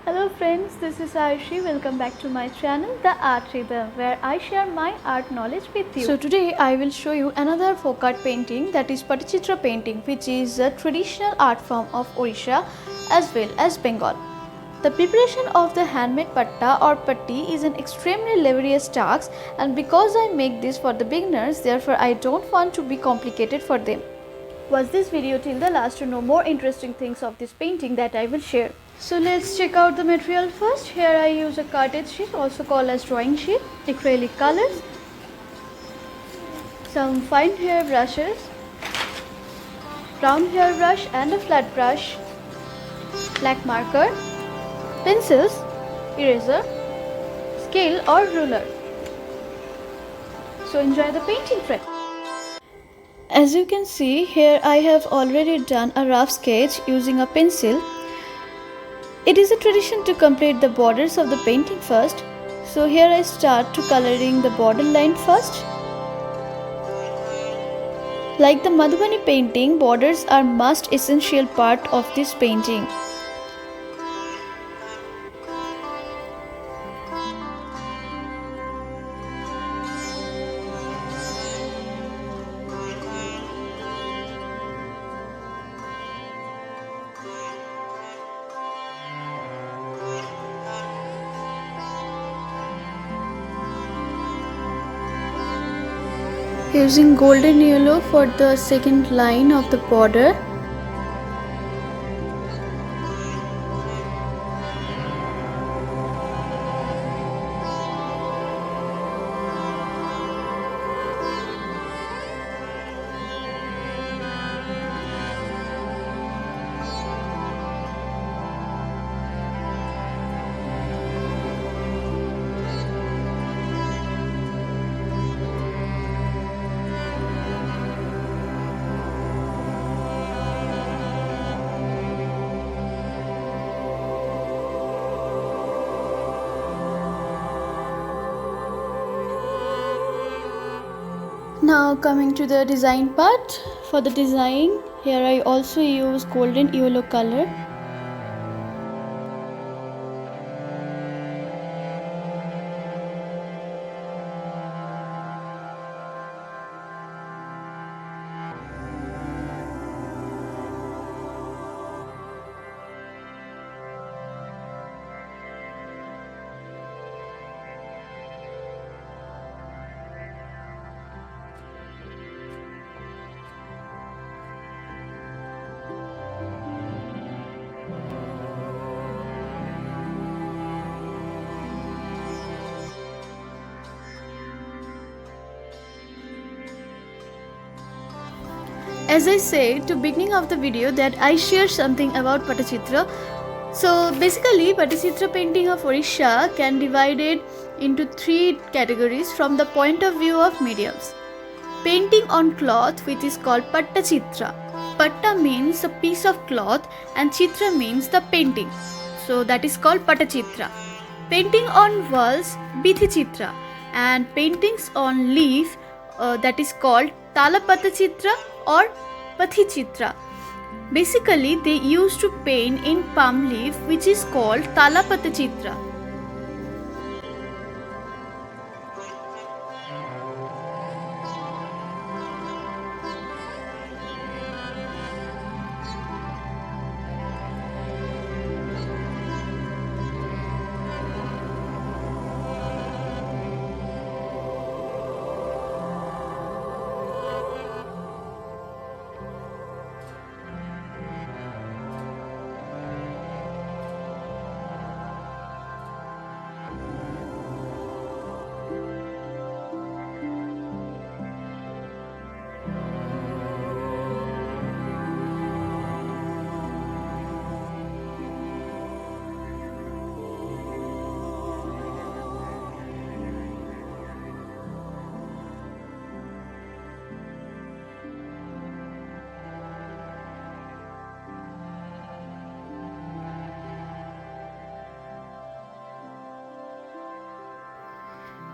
Hello friends, this is Ayushi. Welcome back to my channel, The Art Rhythm, where I share my art knowledge with you. So today I will show you another folk art painting, that is Pattachitra painting, which is a traditional art form of Odisha as well as Bengal. The preparation of the handmade patta or patti is an extremely laborious task, and because I make this for the beginners, therefore I don't want to be complicated for them. Watch this video till the last to know more interesting things of this painting that I will share. So let's check out the material first. Here I use a cartage sheet, also called as drawing sheet, acrylic colors, some fine hair brushes, round hair brush and a flat brush, black marker, pencils, eraser, scale or ruler. So enjoy the painting, friends. As you can see, here I have already done a rough sketch using a pencil. It is a tradition to complete the borders of the painting first. So here I start to coloring the border line first. Like the Madhubani painting, borders are most essential part of this painting. Using golden yellow for the second line of the border. Now coming to the design part. For the design, here I also use golden yellow color. As I said to beginning of the video that I share something about Patachitra. So basically Patachitra painting of Odisha can divide it into three categories from the point of view of mediums. Painting on cloth, which is called Pattachitra. Patta means a piece of cloth and Chitra means the painting. So that is called Pattachitra. Painting on walls, Chitra, and paintings on leaf, that is called Tala Pattachitra or Pattachitra. Basically, they used to paint in palm leaf, which is called Tala Pattachitra.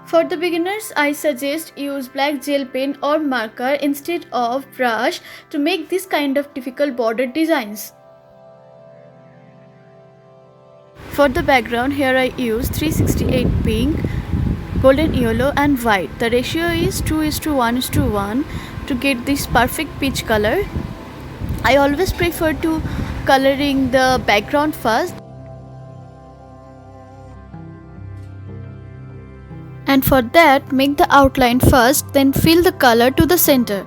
For the beginners, I suggest use black gel pen or marker instead of brush to make this kind of difficult border designs. For the background, here I use 368 pink, golden yellow and white. The ratio is 2:1:1 to get this perfect peach color. I always prefer to coloring the background first, and for that make the outline first, then fill the color to the center.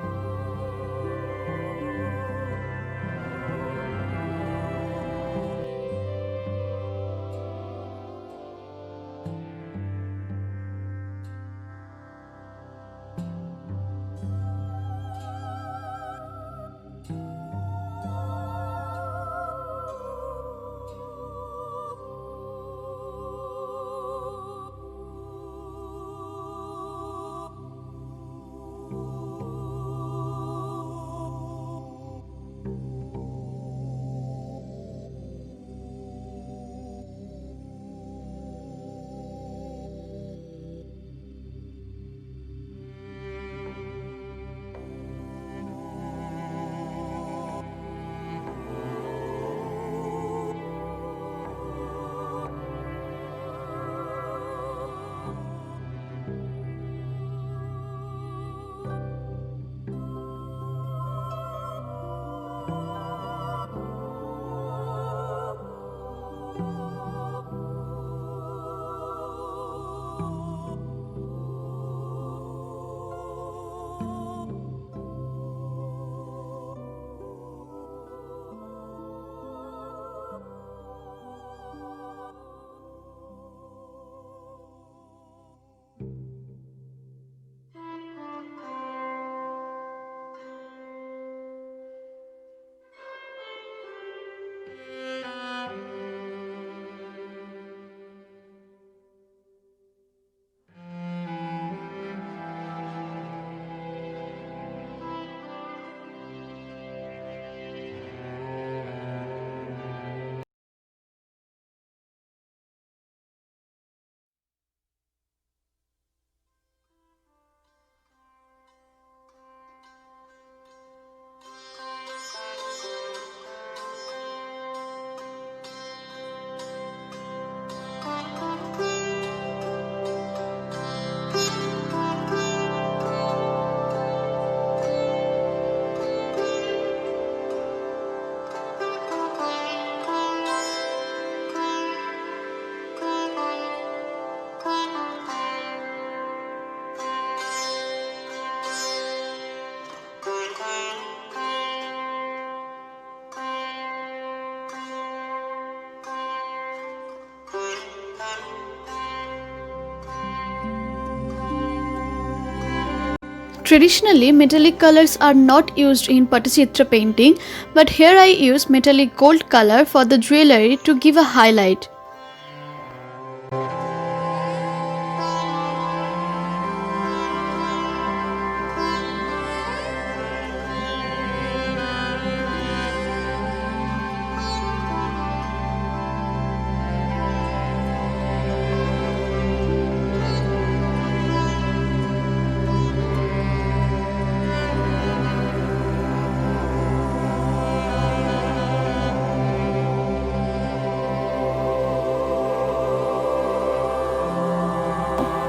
Traditionally, metallic colors are not used in Pattachitra painting, but here I use metallic gold color for the jewelry to give a highlight.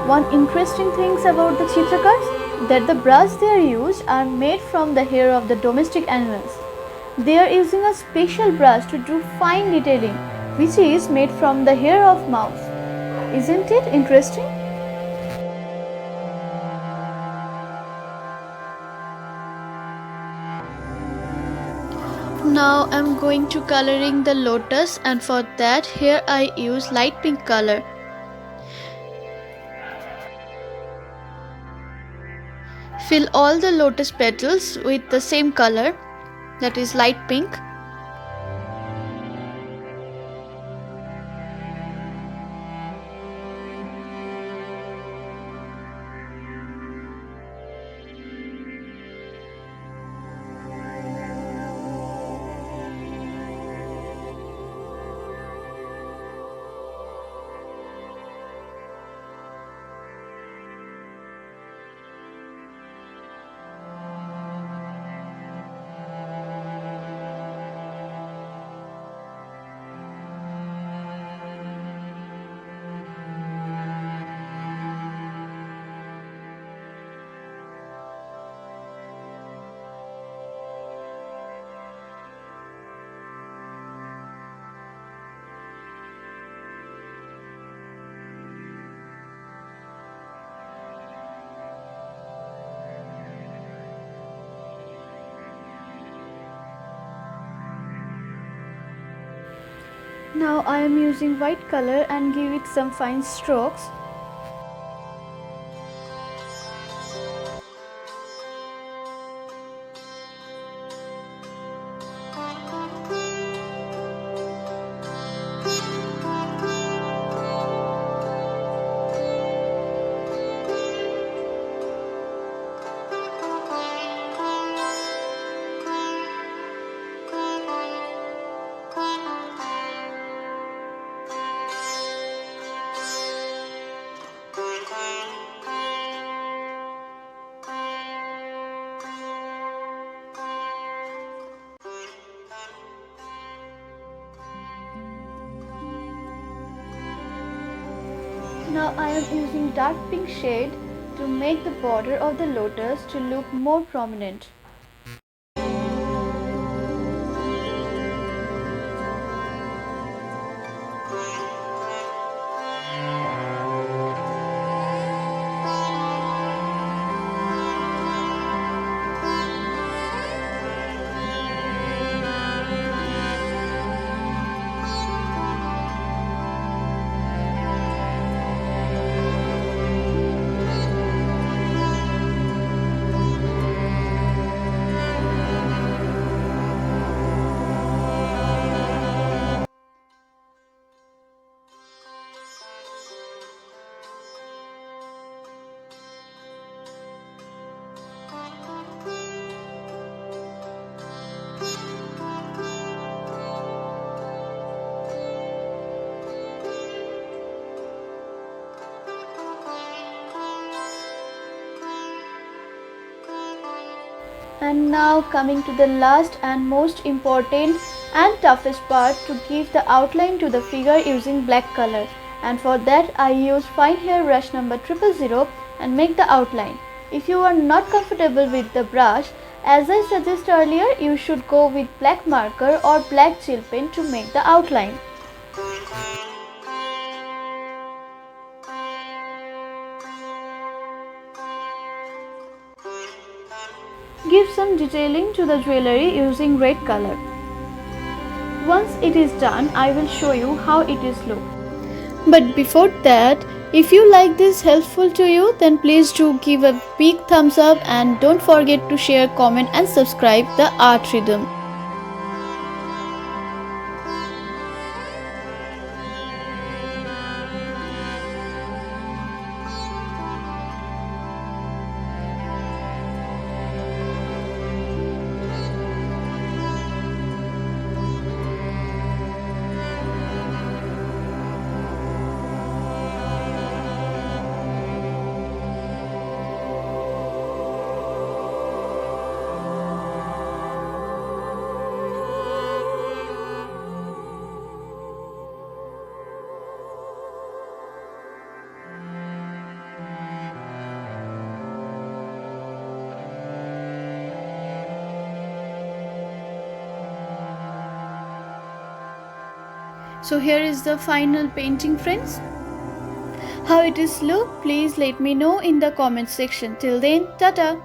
One interesting thing about the Chitrakars that the brush they are used are made from the hair of the domestic animals. They are using a special brush to do fine detailing, which is made from the hair of mouse. Isn't it interesting? Now I am going to coloring the lotus, and for that here I use light pink color. Fill all the lotus petals with the same color, that is light pink. Now I am using white color and give it some fine strokes. Now I am using dark pink shade to make the border of the lotus to look more prominent. And now coming to the last and most important and toughest part, to give the outline to the figure using black color. And for that I use fine hair brush number 000 and make the outline. If you are not comfortable with the brush, as I suggested earlier, you should go with black marker or black gel pen to make the outline. Give some detailing to the jewelry using red color. Once it is done, I will show you how it is look. But before that, if you like this helpful to you, then please do give a big thumbs up and don't forget to share, comment and subscribe the Art Rhythm. So here is the final painting, friends. How it is look, please let me know in the comment section. Till then, tata.